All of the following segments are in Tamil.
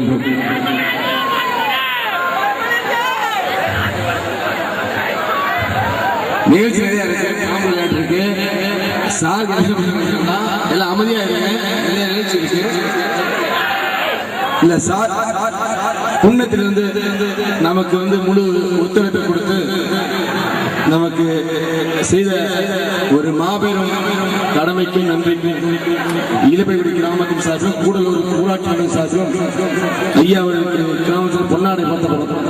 கொள்கின்றோம். நிகழ்ச்சி நிறைய இருக்கு. சார் எல்லாம் அமைதியா இருங்க. நிறைய நிகழ்ச்சி இருக்கு. இல்ல சார் புண்ணத்திலிருந்து நமக்கு முழு ஒத்துழைப்பை கொடுத்து நமக்கு செய்த ஒரு மாபெரும் கடமைக்கும் நன்றிக்கும் இலப்பைக்குடி கிராமத்தின் சார்பிலும் கூடலூர் ஊராட்சி மன்ற சார்பிலும் ஐயா அவர்களுக்கு கிராமத்தில் பொன்னாடை பார்த்தப்படும்.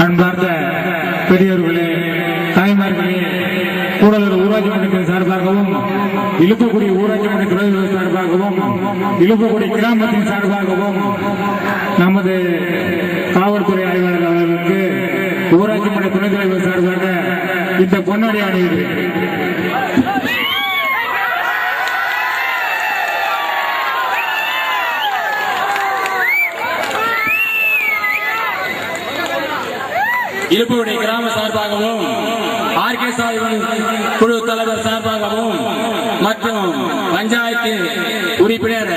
அன்பார்ந்த பெரியவர்களே, தாய்மார்களே, கூடலூர் ஊராட்சி மன்றத்தின் சார்பாகவும் இலுப்பக்குடி ஊராட்சி மன்ற துறைகள் சார்பாகவும் இலுப்பக்குடி கிராமத்தின் சார்பாகவும் நமது காவல்துறை ஆய்வாளர் அவர்களுக்கு ஊராட்சி மன்ற துணைத் தலைவர் சார்பாக இந்த பொன்னாடி அணிகிறேன். இலுப்பக்குடி கிராம சார்பாகவும் ஆர்கே குழு தலைவர் சார்பாகவும் மற்றும் பஞ்சாயத்து உறுப்பினர்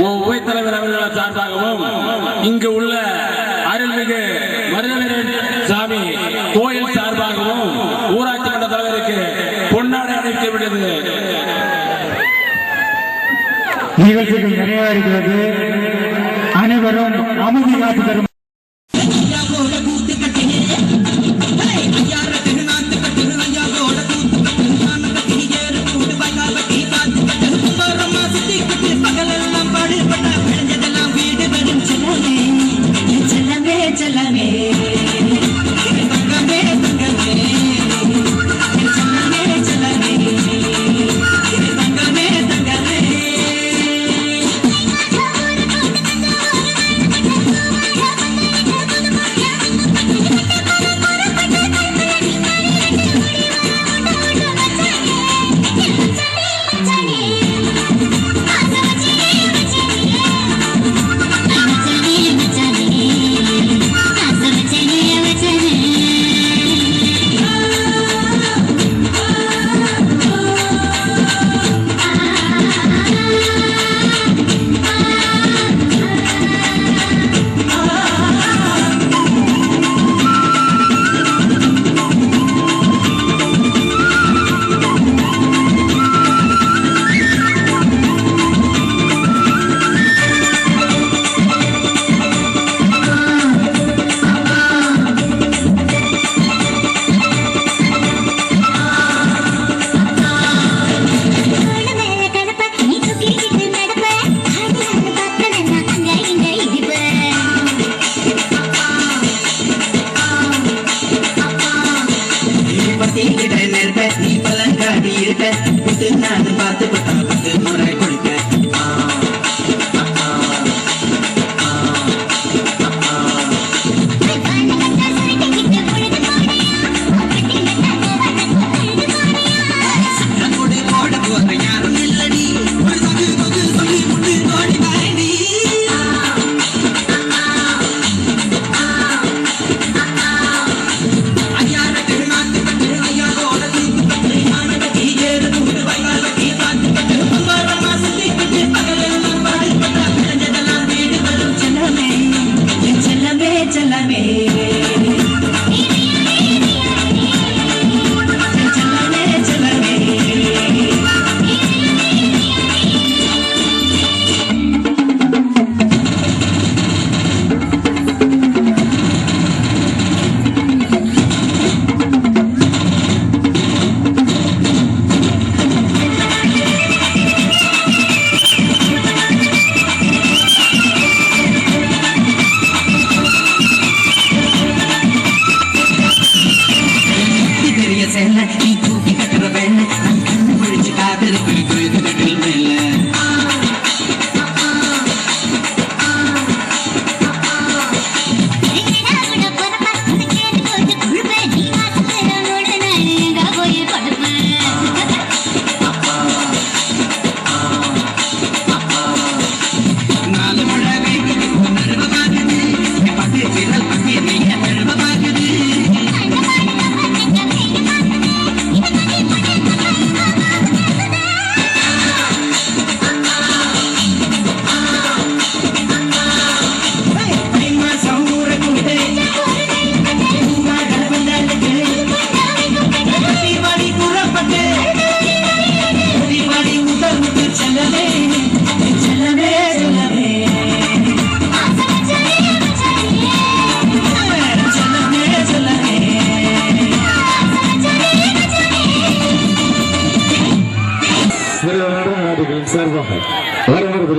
உப தலைவர் அவர்கள் சார்பாகவும் இங்கு உள்ள அருள்மிகு மருதவீரன் சாமி கோயில் சார்பாகவும் ஊராட்சி மன்ற தலைவருக்கு பொன்னாடை அளிக்கப்பட்டது. நிகழ்ச்சிகள் நிறைவேறுகிறது. அனைவரும் அமைதி காத்து தரும்.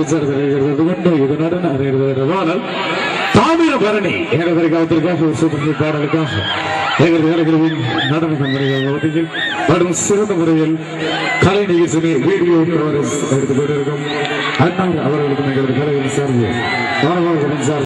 இது நடன தாமிர பரணி காலத்திற்காக ஒரு சூப்பர் பாடலுக்காக நடன கம்பெனிகள் வரும் சிறந்த முறையில் கலை நிகழ்ச்சியை வீடியோ எடுத்துக் கொண்டிருக்கும் அண்ணா அவர்களுக்கும் எங்களது கலையின் சார்பு